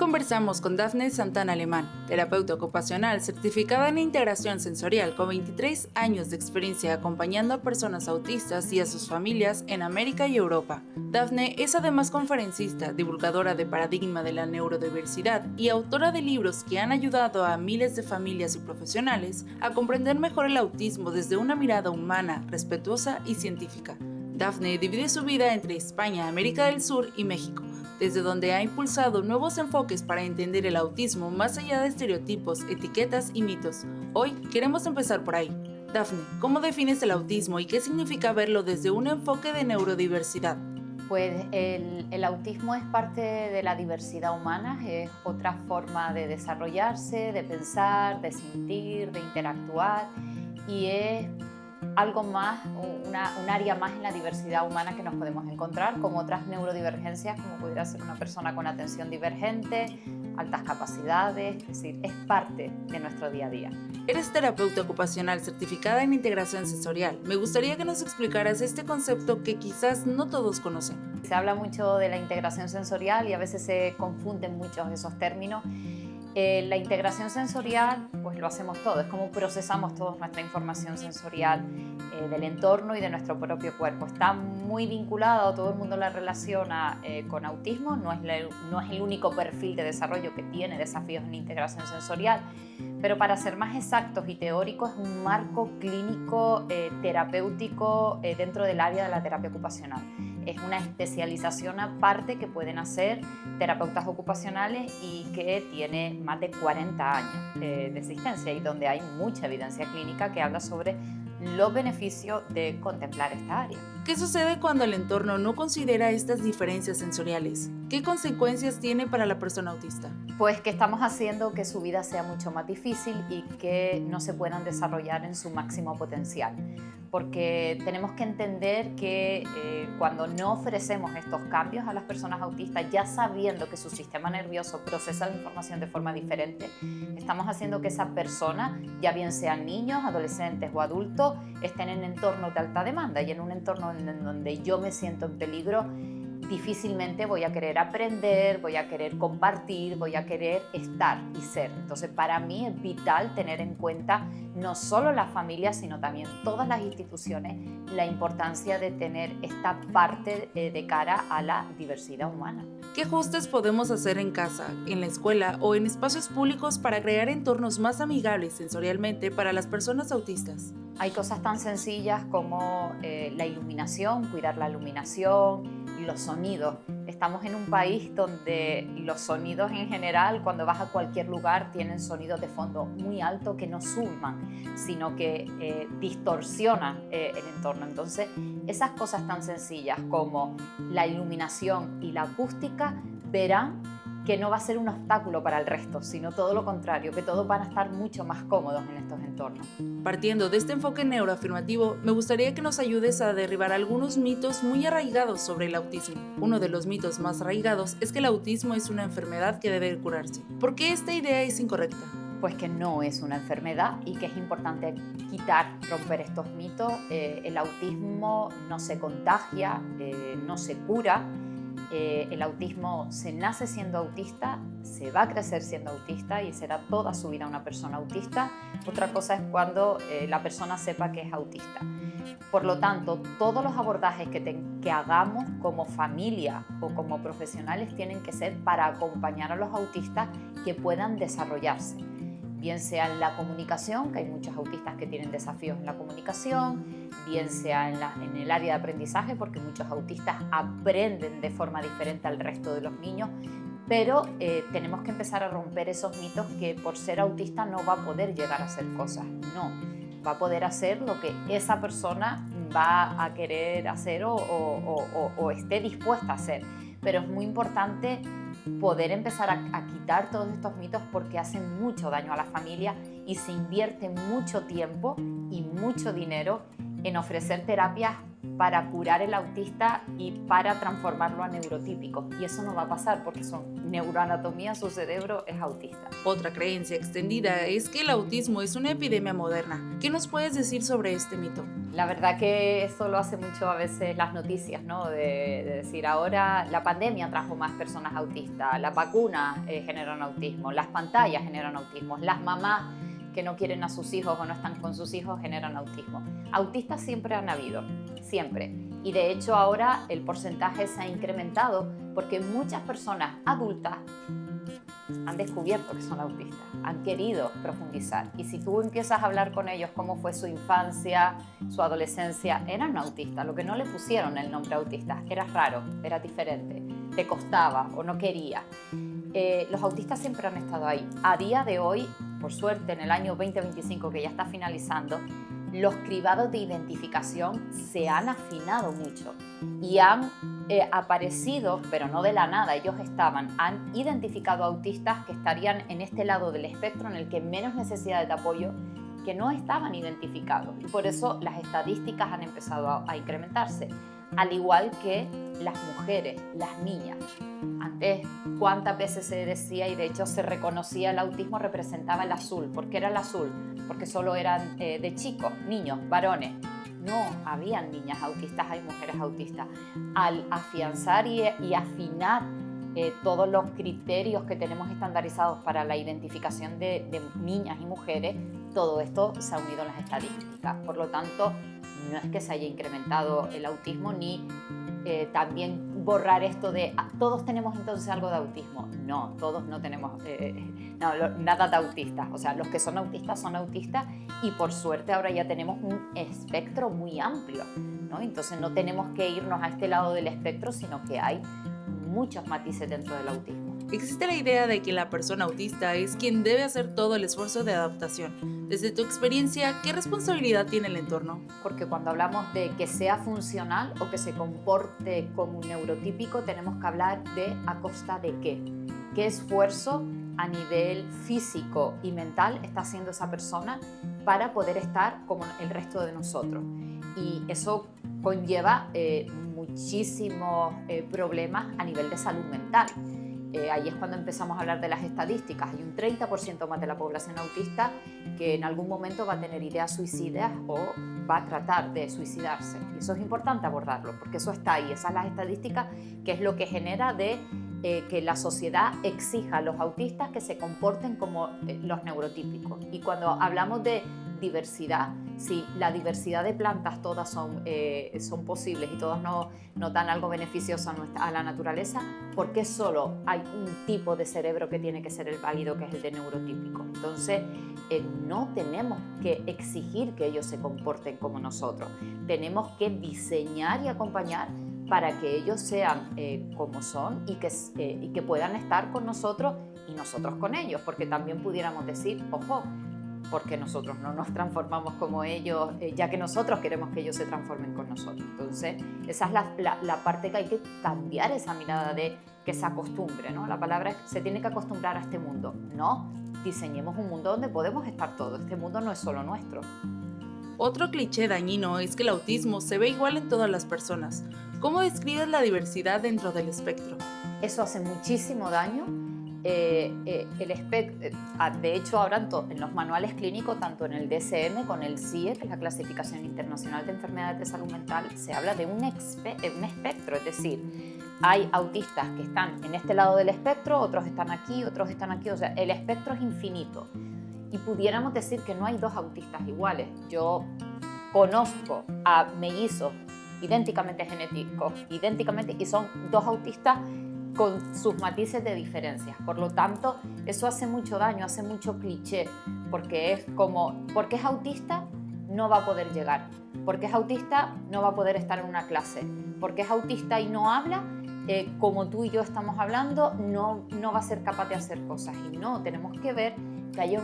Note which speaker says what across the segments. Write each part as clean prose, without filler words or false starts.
Speaker 1: conversamos con Dafne Santana Alemán, terapeuta ocupacional certificada en integración sensorial con 23 años de experiencia acompañando a personas autistas y a sus familias en América y Europa. Dafne es además conferencista, divulgadora de paradigma de la neurodiversidad y autora de libros que han ayudado a miles de familias y profesionales a comprender mejor el autismo desde una mirada humana, respetuosa y científica. Dafne divide su vida entre España, América del Sur y México, desde donde ha impulsado nuevos enfoques para entender el autismo más allá de estereotipos, etiquetas y mitos. Hoy queremos empezar por ahí. Dafne, ¿cómo defines el autismo y qué significa verlo desde un enfoque de neurodiversidad?
Speaker 2: Pues el autismo es parte de la diversidad humana, es otra forma de desarrollarse, de pensar, de sentir, de interactuar y es algo más, un área más en la diversidad humana que nos podemos encontrar, como otras neurodivergencias, como pudiera ser una persona con atención divergente, altas capacidades, es decir, es parte de nuestro día a día.
Speaker 1: Eres terapeuta ocupacional certificada en integración sensorial. Me gustaría que nos explicaras este concepto que quizás no todos conocen.
Speaker 2: Se habla mucho de la integración sensorial y a veces se confunden muchos esos términos. La integración sensorial, pues lo hacemos todo, es como procesamos toda nuestra información sensorial del entorno y de nuestro propio cuerpo. Está muy vinculado, todo el mundo la relaciona con autismo, no es el único perfil de desarrollo que tiene desafíos en integración sensorial, pero para ser más exactos y teóricos es un marco clínico terapéutico dentro del área de la terapia ocupacional. Es una especialización aparte que pueden hacer terapeutas ocupacionales y que tiene más de 40 años de existencia y donde hay mucha evidencia clínica que habla sobre los beneficios de contemplar esta área.
Speaker 1: ¿Qué sucede cuando el entorno no considera estas diferencias sensoriales? ¿Qué consecuencias tiene para la persona autista?
Speaker 2: Pues que estamos haciendo que su vida sea mucho más difícil y que no se puedan desarrollar en su máximo potencial. Porque tenemos que entender que cuando no ofrecemos estos cambios a las personas autistas, ya sabiendo que su sistema nervioso procesa la información de forma diferente, estamos haciendo que esa persona, ya bien sean niños, adolescentes o adultos, estén en entornos de alta demanda y en un entorno en donde yo me siento en peligro, difícilmente voy a querer aprender, voy a querer compartir, voy a querer estar y ser. Entonces, para mí es vital tener en cuenta no solo las familias, sino también todas las instituciones, la importancia de tener esta parte de cara a la diversidad humana.
Speaker 1: ¿Qué ajustes podemos hacer en casa, en la escuela o en espacios públicos para crear entornos más amigables sensorialmente para las personas autistas?
Speaker 2: Hay cosas tan sencillas como la iluminación, cuidar la iluminación, los sonidos. Estamos en un país donde los sonidos en general, cuando vas a cualquier lugar, tienen sonidos de fondo muy altos que no suman, sino que distorsionan el entorno. Entonces, esas cosas tan sencillas como la iluminación y la acústica verán que no va a ser un obstáculo para el resto, sino todo lo contrario, que todos van a estar mucho más cómodos en estos entornos.
Speaker 1: Partiendo de este enfoque neuroafirmativo, me gustaría que nos ayudes a derribar algunos mitos muy arraigados sobre el autismo. Uno de los mitos más arraigados es que el autismo es una enfermedad que debe curarse. ¿Por qué esta idea es incorrecta?
Speaker 2: Pues que no es una enfermedad y que es importante romper estos mitos. El autismo no se contagia, no se cura. El autismo se nace siendo autista, se va a crecer siendo autista y será toda su vida una persona autista. Otra cosa es cuando la persona sepa que es autista. Por lo tanto, todos los abordajes que hagamos como familia o como profesionales tienen que ser para acompañar a los autistas que puedan desarrollarse. Bien sea en la comunicación, que hay muchos autistas que tienen desafíos en la comunicación, bien sea en el área de aprendizaje, porque muchos autistas aprenden de forma diferente al resto de los niños, pero tenemos que empezar a romper esos mitos que por ser autista no va a poder llegar a hacer cosas. No, va a poder hacer lo que esa persona va a querer hacer o esté dispuesta a hacer, pero es muy importante poder empezar a quitar todos estos mitos porque hacen mucho daño a la familia y se invierte mucho tiempo y mucho dinero en ofrecer terapias para curar el autista y para transformarlo a neurotípico. Y eso no va a pasar porque su neuroanatomía, su cerebro es autista.
Speaker 1: Otra creencia extendida es que el autismo es una epidemia moderna. ¿Qué nos puedes decir sobre este mito?
Speaker 2: La verdad que eso lo hace mucho a veces las noticias, ¿no? De decir, ahora la pandemia trajo más personas autistas, las vacunas generan autismo, las pantallas generan autismo, las mamás que no quieren a sus hijos o no están con sus hijos generan autismo. Autistas siempre han habido, siempre. Y de hecho ahora el porcentaje se ha incrementado porque muchas personas adultas han descubierto que son autistas, han querido profundizar. Y si tú empiezas a hablar con ellos cómo fue su infancia, su adolescencia, eran autistas. Lo que no le pusieron el nombre autista era raro, era diferente, te costaba o no quería. Los autistas siempre han estado ahí. A día de hoy, por suerte, en el año 2025 que ya está finalizando, los cribados de identificación se han afinado mucho y han aparecido, pero no de la nada, han identificado autistas que estarían en este lado del espectro en el que menos necesidad de apoyo, que no estaban identificados, y por eso las estadísticas han empezado a incrementarse, al igual que las mujeres, las niñas. Antes, cuántas veces se decía, y de hecho se reconocía, el autismo representaba el azul. ¿Por qué era el azul? Porque solo eran de chicos, niños, varones. No, habían niñas autistas, hay mujeres autistas. Al afianzar y afinar todos los criterios que tenemos estandarizados para la identificación de niñas y mujeres, todo esto se ha unido en las estadísticas. Por lo tanto, no es que se haya incrementado el autismo ni también borrar esto de todos tenemos entonces algo de autismo. No, todos no tenemos nada de autistas. O sea, los que son autistas y por suerte ahora ya tenemos un espectro muy amplio, ¿no? Entonces no tenemos que irnos a este lado del espectro, sino que hay muchos matices dentro del autismo.
Speaker 1: Existe la idea de que la persona autista es quien debe hacer todo el esfuerzo de adaptación. Desde tu experiencia, ¿qué responsabilidad tiene el entorno?
Speaker 2: Porque cuando hablamos de que sea funcional o que se comporte como un neurotípico, tenemos que hablar de a costa de qué. ¿Qué esfuerzo a nivel físico y mental está haciendo esa persona para poder estar como el resto de nosotros? Y eso conlleva muchísimos problemas a nivel de salud mental. Ahí es cuando empezamos a hablar de las estadísticas. Hay un 30% más de la población autista que en algún momento va a tener ideas suicidas o va a tratar de suicidarse. Y eso es importante abordarlo, porque eso está ahí, esas son las estadísticas, que es lo que genera que la sociedad exija a los autistas que se comporten como los neurotípicos. Y cuando hablamos de diversidad, si la diversidad de plantas todas son posibles y todas no dan algo beneficioso a la naturaleza, ¿por qué solo hay un tipo de cerebro que tiene que ser el válido, que es el de neurotípico? Entonces, no tenemos que exigir que ellos se comporten como nosotros. Tenemos que diseñar y acompañar para que ellos sean como son y que puedan estar con nosotros y nosotros con ellos, porque también pudiéramos decir, ojo, porque nosotros no nos transformamos como ellos, ya que nosotros queremos que ellos se transformen con nosotros. Entonces, esa es la parte que hay que cambiar, esa mirada de que se acostumbre, ¿no? La palabra es se tiene que acostumbrar a este mundo. No, diseñemos un mundo donde podemos estar todos. Este mundo no es solo nuestro.
Speaker 1: Otro cliché dañino es que el autismo se ve igual en todas las personas. ¿Cómo describes la diversidad dentro del espectro?
Speaker 2: Eso hace muchísimo daño. De hecho, ahora en los manuales clínicos, tanto en el DSM como en el CIE, que es la Clasificación Internacional de Enfermedades de Salud Mental, se habla de un espectro, es decir, hay autistas que están en este lado del espectro, otros están aquí, o sea, el espectro es infinito. Y pudiéramos decir que no hay dos autistas iguales. Yo conozco a mellizos idénticamente genéticos, y son dos autistas con sus matices de diferencias. Por lo tanto, eso hace mucho daño, hace mucho cliché, porque es como, porque es autista, no va a poder llegar. Porque es autista, no va a poder estar en una clase. Porque es autista y no habla, como tú y yo estamos hablando, no va a ser capaz de hacer cosas. Y no, tenemos que ver que haya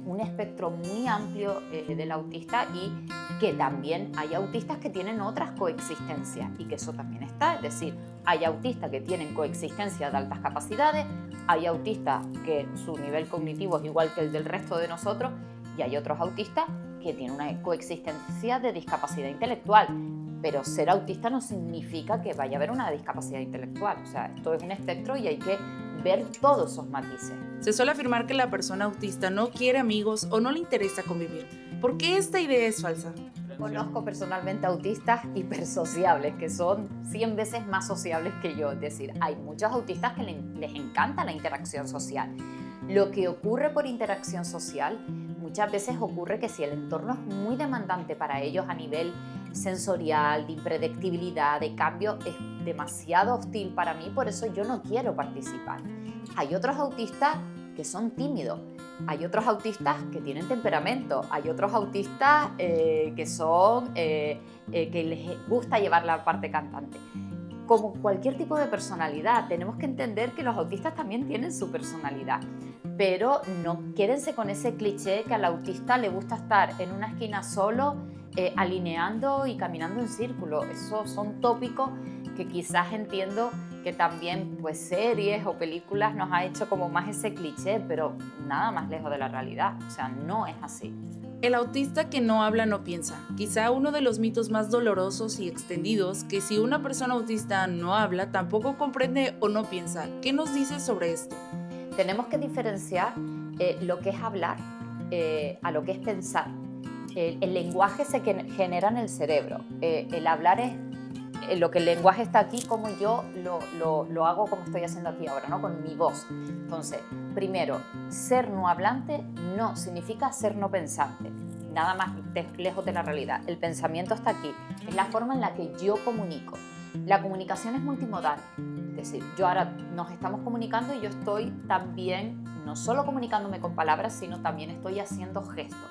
Speaker 2: un espectro muy amplio del autista y que también hay autistas que tienen otras coexistencias y que eso también está, es decir, hay autistas que tienen coexistencia de altas capacidades, hay autistas que su nivel cognitivo es igual que el del resto de nosotros y hay otros autistas que tienen una coexistencia de discapacidad intelectual. pero ser autista no significa que vaya a haber una discapacidad intelectual. O sea, esto es un espectro y hay que ver todos esos matices.
Speaker 1: Se suele afirmar que la persona autista no quiere amigos o no le interesa convivir. ¿Por qué esta idea es falsa?
Speaker 2: Conozco personalmente autistas hipersociables, que son 100 veces más sociables que yo. Es decir, hay muchos autistas que les encanta la interacción social. Lo que ocurre por interacción social, muchas veces ocurre que si el entorno es muy demandante para ellos a nivel sensorial, de impredictibilidad, de cambio, es demasiado hostil para mí, por eso yo no quiero participar. Hay otros autistas que son tímidos, hay otros autistas que tienen temperamento, hay otros autistas que les gusta llevar la parte cantante. Como cualquier tipo de personalidad, tenemos que entender que los autistas también tienen su personalidad, pero no quédense con ese cliché que al autista le gusta estar en una esquina solo, alineando y caminando en círculo. Esos son tópicos que quizás entiendo que también pues series o películas nos ha hecho como más ese cliché, pero nada más lejos de la realidad. O sea, no es así.
Speaker 1: El autista que no habla no piensa. Quizá uno de los mitos más dolorosos y extendidos, que si una persona autista no habla, tampoco comprende o no piensa. ¿Qué nos dices sobre esto?
Speaker 2: Tenemos que diferenciar lo que es hablar a lo que es pensar. El lenguaje se genera en el cerebro. El hablar es lo que el lenguaje está aquí, como yo lo hago como estoy haciendo aquí ahora, ¿no? Con mi voz. Entonces, primero, ser no hablante no significa ser no pensante. Nada más lejos de la realidad. El pensamiento está aquí. Es la forma en la que yo comunico. La comunicación es multimodal. Es decir, yo ahora nos estamos comunicando y yo estoy también no solo comunicándome con palabras, sino también estoy haciendo gestos.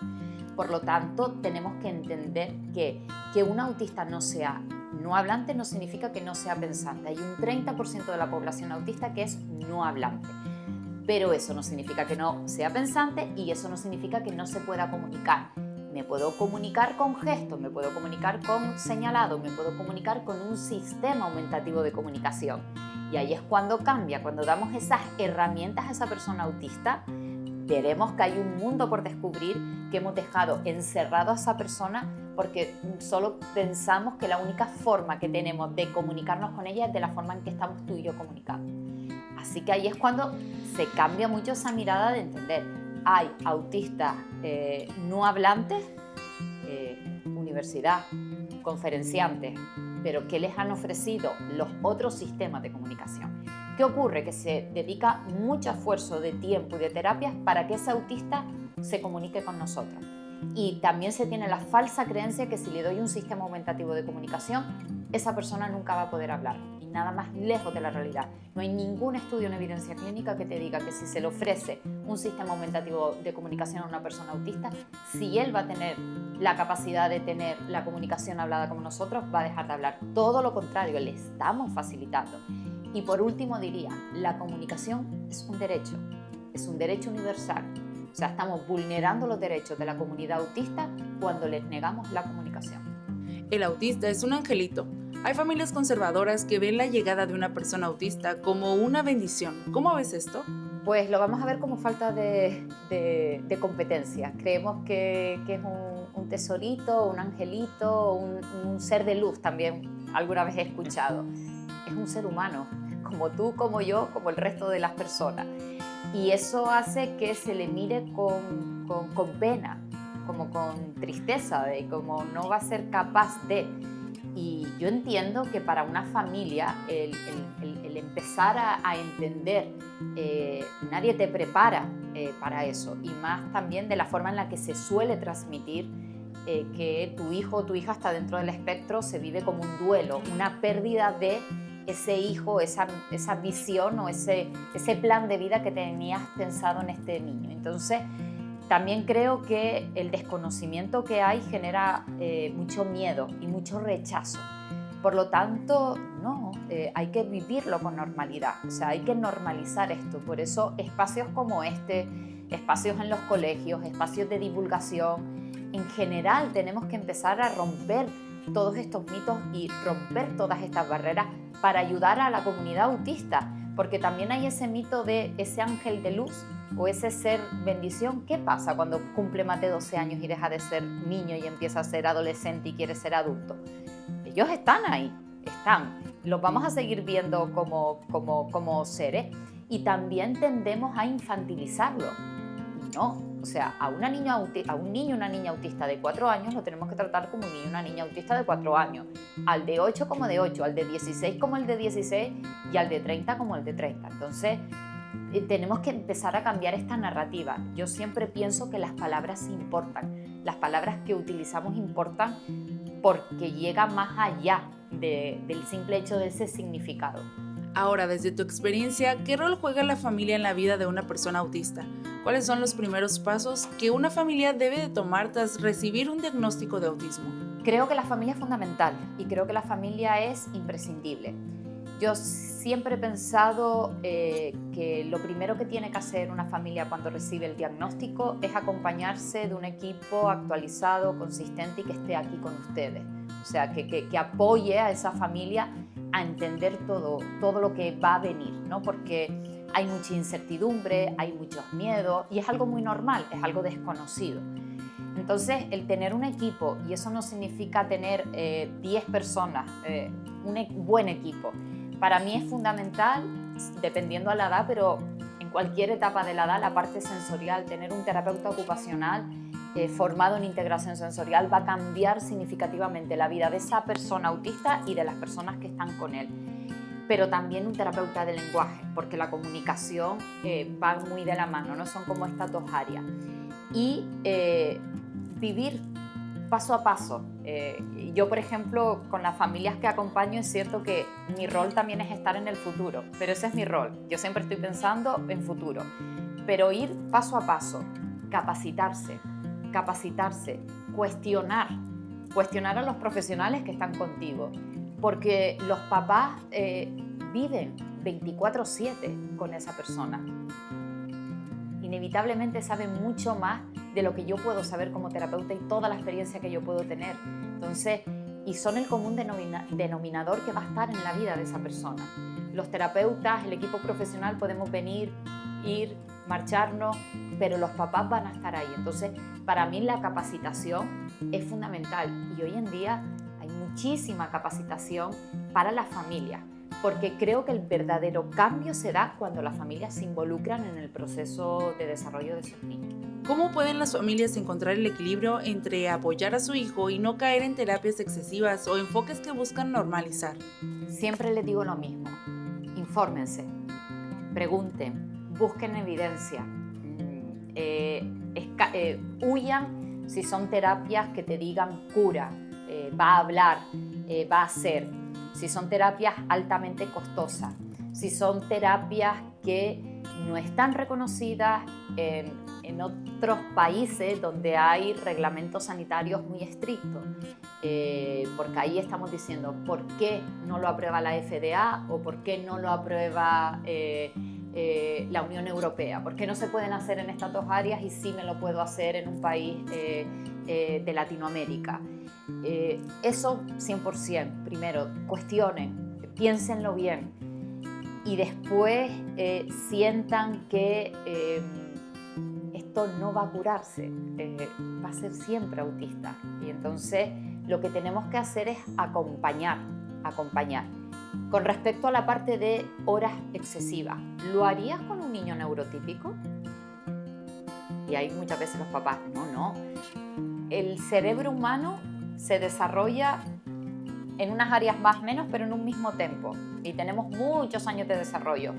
Speaker 2: Por lo tanto, tenemos que entender que un autista no sea no hablante no significa que no sea pensante. Hay un 30% de la población autista que es no hablante. Pero eso no significa que no sea pensante y eso no significa que no se pueda comunicar. Me puedo comunicar con gestos, me puedo comunicar con señalado, me puedo comunicar con un sistema aumentativo de comunicación. Y ahí es cuando cambia, cuando damos esas herramientas a esa persona autista, veremos que hay un mundo por descubrir, que hemos dejado encerrado a esa persona porque solo pensamos que la única forma que tenemos de comunicarnos con ella es de la forma en que estamos tú y yo comunicando. Así que ahí es cuando se cambia mucho esa mirada de entender. Hay autistas no hablantes, universidad, conferenciantes, pero ¿qué les han ofrecido los otros sistemas de comunicación? ¿Qué ocurre? Que se dedica mucho esfuerzo de tiempo y de terapias para que ese autista se comunique con nosotros. Y también se tiene la falsa creencia que si le doy un sistema aumentativo de comunicación, esa persona nunca va a poder hablar. Y nada más lejos de la realidad. No hay ningún estudio en evidencia clínica que te diga que si se le ofrece un sistema aumentativo de comunicación a una persona autista, si él va a tener la capacidad de tener la comunicación hablada como nosotros, va a dejar de hablar. Todo lo contrario, le estamos facilitando. Y por último diría, la comunicación es un derecho universal. O sea, estamos vulnerando los derechos de la comunidad autista cuando les negamos la comunicación.
Speaker 1: El autista es un angelito. Hay familias conservadoras que ven la llegada de una persona autista como una bendición. ¿Cómo ves esto?
Speaker 2: Pues lo vamos a ver como falta de competencia. Creemos que es un tesorito, un angelito, un ser de luz también, alguna vez he escuchado. Es un ser humano, como tú, como yo, como el resto de las personas. Y eso hace que se le mire con pena, como con tristeza, de como no va a ser capaz de. Y yo entiendo que para una familia el empezar a entender, nadie te prepara para eso. Y más también de la forma en la que se suele transmitir que tu hijo o tu hija está dentro del espectro, se vive como un duelo, una pérdida de ese hijo, esa visión o ese plan de vida que tenías pensado en este niño. Entonces, también creo que el desconocimiento que hay genera mucho miedo y mucho rechazo. Por lo tanto, no, hay que vivirlo con normalidad, o sea, hay que normalizar esto. Por eso espacios como este, espacios en los colegios, espacios de divulgación, en general tenemos que empezar a romper todos estos mitos y romper todas estas barreras para ayudar a la comunidad autista, porque también hay ese mito de ese ángel de luz o ese ser bendición. ¿Qué pasa cuando cumple más de 12 años y deja de ser niño y empieza a ser adolescente y quiere ser adulto? ellos están ahí, están. Los vamos a seguir viendo como seres y también tendemos a infantilizarlo. Y no, o sea, a un niño y una niña autista de 4 años lo tenemos que tratar como un niño y una niña autista de 4 años. Al de 8 como de 8, al de 16 como el de 16 y al de 30 como el de 30. Entonces, tenemos que empezar a cambiar esta narrativa. Yo siempre pienso que las palabras importan. Las palabras que utilizamos importan porque llegan más allá del simple hecho de ese significado.
Speaker 1: Ahora, desde tu experiencia, ¿qué rol juega la familia en la vida de una persona autista? ¿Cuáles son los primeros pasos que una familia debe de tomar tras recibir un diagnóstico de autismo?
Speaker 2: Creo que la familia es fundamental y creo que la familia es imprescindible. Yo siempre he pensado que lo primero que tiene que hacer una familia cuando recibe el diagnóstico es acompañarse de un equipo actualizado, consistente y que esté aquí con ustedes. O sea, que apoye a esa familia a entender todo lo que va a venir, ¿no? Porque hay mucha incertidumbre, hay muchos miedos y es algo muy normal, es algo desconocido. Entonces, el tener un equipo, y eso no significa tener 10 personas, un buen equipo, para mí es fundamental, dependiendo a la edad, pero en cualquier etapa de la edad, la parte sensorial, tener un terapeuta ocupacional formado en integración sensorial va a cambiar significativamente la vida de esa persona autista y de las personas que están con él. Pero también un terapeuta de lenguaje, porque la comunicación va muy de la mano, ¿no? Son como estas dos áreas. Y vivir paso a paso. Yo, por ejemplo, con las familias que acompaño, es cierto que mi rol también es estar en el futuro, pero ese es mi rol. Yo siempre estoy pensando en futuro. Pero ir paso a paso, capacitarse, cuestionar a los profesionales que están contigo, porque los papás viven 24/7 con esa persona. Inevitablemente saben mucho más de lo que yo puedo saber como terapeuta y toda la experiencia que yo puedo tener. Entonces, y son el común denominador que va a estar en la vida de esa persona. Los terapeutas, el equipo profesional podemos venir, ir, marcharnos, pero los papás van a estar ahí. Entonces, para mí la capacitación es fundamental y hoy en día hay muchísima capacitación para las familias, porque creo que el verdadero cambio se da cuando las familias se involucran en el proceso de desarrollo de sus niños.
Speaker 1: ¿Cómo pueden las familias encontrar el equilibrio entre apoyar a su hijo y no caer en terapias excesivas o enfoques que buscan normalizar?
Speaker 2: Siempre les digo lo mismo: infórmense, pregunten, busquen evidencia, huyan si son terapias que te digan cura, va a hablar, va a hacer, si son terapias altamente costosas, si son terapias que no están reconocidas en otros países donde hay reglamentos sanitarios muy estrictos, porque ahí estamos diciendo por qué no lo aprueba la FDA o por qué no lo aprueba la Unión Europea, por qué no se pueden hacer en estas dos áreas y sí me lo puedo hacer en un país de Latinoamérica. Eso 100%, primero cuestionen, piénsenlo bien y después sientan que esto no va a curarse, va a ser siempre autista. Y entonces lo que tenemos que hacer es acompañar. Con respecto a la parte de horas excesivas, ¿lo harías con un niño neurotípico? Y hay muchas veces los papás, no. El cerebro humano se desarrolla en unas áreas más o menos, pero en un mismo tiempo. Y tenemos muchos años de desarrollo.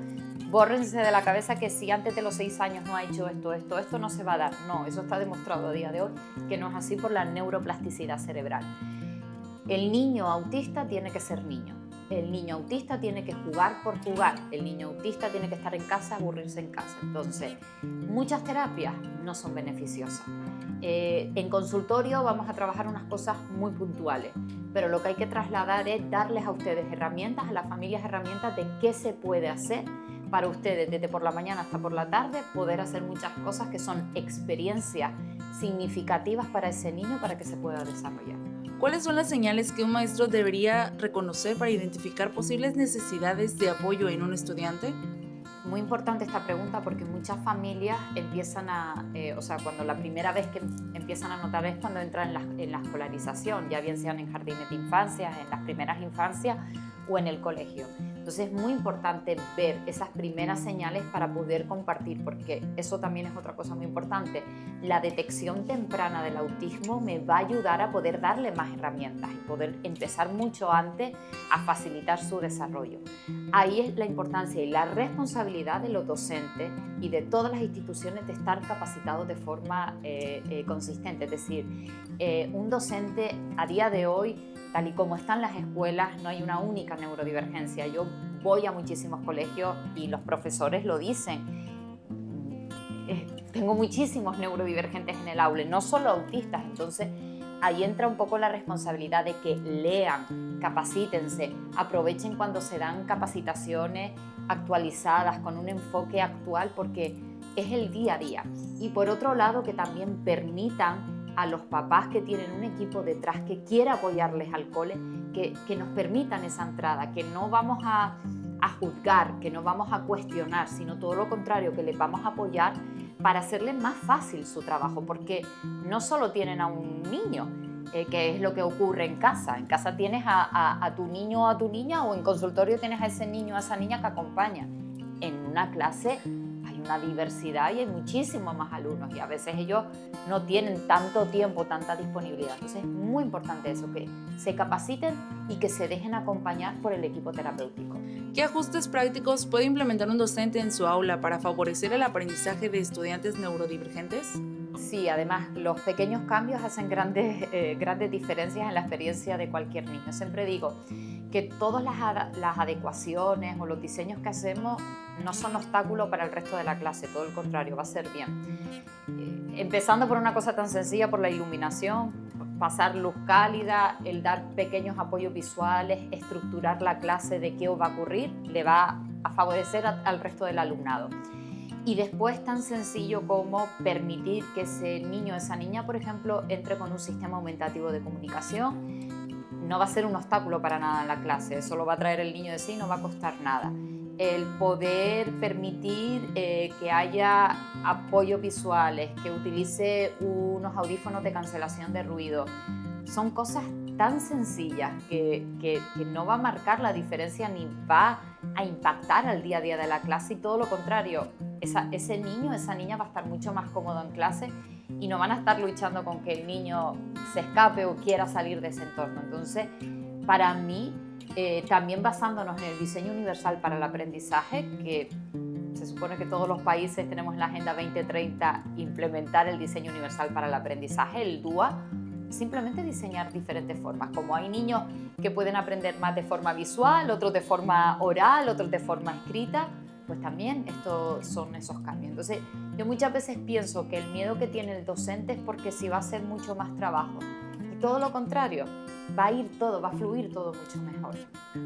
Speaker 2: Bórrense de la cabeza que si antes de los 6 años no ha hecho esto no se va a dar. No, eso está demostrado a día de hoy que no es así por la neuroplasticidad cerebral. El niño autista tiene que ser niño. El niño autista tiene que jugar por jugar. El niño autista tiene que estar en casa, aburrirse en casa. Entonces, muchas terapias no son beneficiosas. En consultorio vamos a trabajar unas cosas muy puntuales, pero lo que hay que trasladar es darles a ustedes herramientas, a las familias herramientas de qué se puede hacer para ustedes desde por la mañana hasta por la tarde, poder hacer muchas cosas que son experiencias significativas para ese niño para que se pueda desarrollar.
Speaker 1: ¿Cuáles son las señales que un maestro debería reconocer para identificar posibles necesidades de apoyo en un estudiante?
Speaker 2: muy importante esta pregunta porque muchas familias empiezan cuando la primera vez que empiezan a notar es cuando entran en la escolarización, ya bien sean en jardines de infancia, en las primeras infancias o en el colegio. Entonces es muy importante ver esas primeras señales para poder compartir, porque eso también es otra cosa muy importante. La detección temprana del autismo me va a ayudar a poder darle más herramientas y poder empezar mucho antes a facilitar su desarrollo. Ahí es la importancia y la responsabilidad de los docentes y de todas las instituciones de estar capacitados de forma consistente. Es decir, un docente a día de hoy, tal y como están las escuelas, no hay una única neurodivergencia. Yo voy a muchísimos colegios y los profesores lo dicen. Tengo muchísimos neurodivergentes en el aula, no solo autistas. Entonces, ahí entra un poco la responsabilidad de que lean, capacítense, aprovechen cuando se dan capacitaciones actualizadas con un enfoque actual, porque es el día a día. Y por otro lado, que también permitan a los papás que tienen un equipo detrás que quiera apoyarles al cole, que nos permitan esa entrada, que no vamos a juzgar, que no vamos a cuestionar, sino todo lo contrario, que les vamos a apoyar para hacerles más fácil su trabajo, porque no solo tienen a un niño, que es lo que ocurre en casa. En casa tienes a tu niño o a tu niña, o en consultorio tienes a ese niño o a esa niña que acompaña. En una clase hay una diversidad y hay muchísimos más alumnos y a veces ellos no tienen tanto tiempo, tanta disponibilidad. Entonces es muy importante eso, que se capaciten y que se dejen acompañar por el equipo terapéutico.
Speaker 1: ¿Qué ajustes prácticos puede implementar un docente en su aula para favorecer el aprendizaje de estudiantes neurodivergentes?
Speaker 2: Sí, además los pequeños cambios hacen grandes diferencias en la experiencia de cualquier niño. Siempre digo que todas las adecuaciones o los diseños que hacemos no son obstáculos para el resto de la clase, todo el contrario, va a ser bien. Empezando por una cosa tan sencilla, por la iluminación, pasar luz cálida, el dar pequeños apoyos visuales, estructurar la clase de qué va a ocurrir, le va a favorecer al resto del alumnado. Y después tan sencillo como permitir que ese niño o esa niña, por ejemplo, entre con un sistema aumentativo de comunicación. No va a ser un obstáculo para nada en la clase, eso lo va a traer el niño de sí y no va a costar nada. El poder permitir que haya apoyos visuales, que utilice unos audífonos de cancelación de ruido, son cosas tan sencillas que no va a marcar la diferencia ni va a impactar al día a día de la clase, y todo lo contrario, ese niño, esa niña va a estar mucho más cómodo en clase y no van a estar luchando con que el niño se escape o quiera salir de ese entorno. Entonces, para mí, también basándonos en el diseño universal para el aprendizaje, que se supone que todos los países tenemos en la Agenda 2030 implementar el diseño universal para el aprendizaje, el DUA, simplemente diseñar diferentes formas. Como hay niños que pueden aprender más de forma visual, otros de forma oral, otros de forma escrita, pues también estos son esos cambios. Entonces, yo muchas veces pienso que el miedo que tiene el docente es porque si va a ser mucho más trabajo. Y todo lo contrario, va a ir todo, va a fluir todo mucho mejor.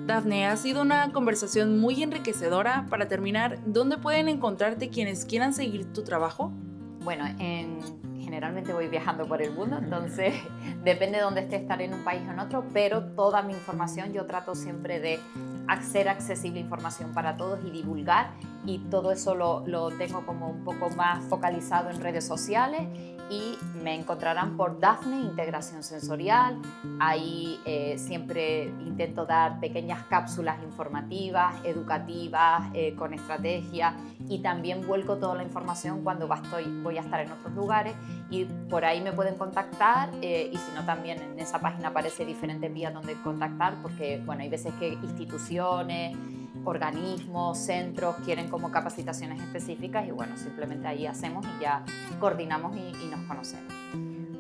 Speaker 1: Dafne, ha sido una conversación muy enriquecedora. Para terminar, ¿dónde pueden encontrarte quienes quieran seguir tu trabajo?
Speaker 2: Bueno, generalmente voy viajando por el mundo, entonces depende de dónde esté, estaré en un país o en otro, pero toda mi información yo trato siempre de hacer accesible información para todos y divulgar, y todo eso lo tengo como un poco más focalizado en redes sociales, y me encontrarán por Dafne Integración Sensorial. Ahí siempre intento dar pequeñas cápsulas informativas, educativas, con estrategia, y también vuelco toda la información cuando voy a estar en otros lugares, y por ahí me pueden contactar, y si no, también en esa página aparece diferentes vías donde contactar, porque bueno, hay veces que instituciones, organismos, centros quieren como capacitaciones específicas, y bueno, simplemente ahí hacemos y ya coordinamos y nos conocemos.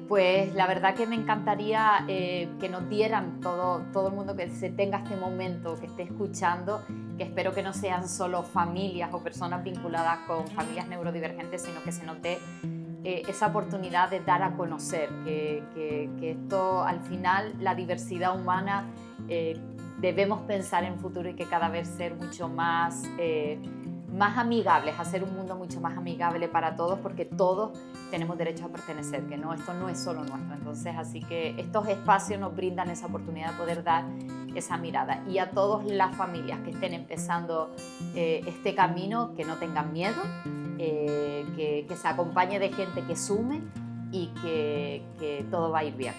Speaker 2: Pues la verdad que me encantaría que nos dieran todo el mundo que se tenga este momento, que esté escuchando, que espero que no sean solo familias o personas vinculadas con familias neurodivergentes, sino que se nos dé esa oportunidad de dar a conocer que esto, al final, la diversidad humana, debemos pensar en futuro y que cada vez ser mucho más más amigables, hacer un mundo mucho más amigable para todos, porque todos tenemos derecho a pertenecer, que no, esto no es solo nuestro. Entonces, así que estos espacios nos brindan esa oportunidad de poder dar esa mirada. Y a todas las familias que estén empezando este camino, que no tengan miedo, que se acompañe de gente que sume y que todo va a ir bien.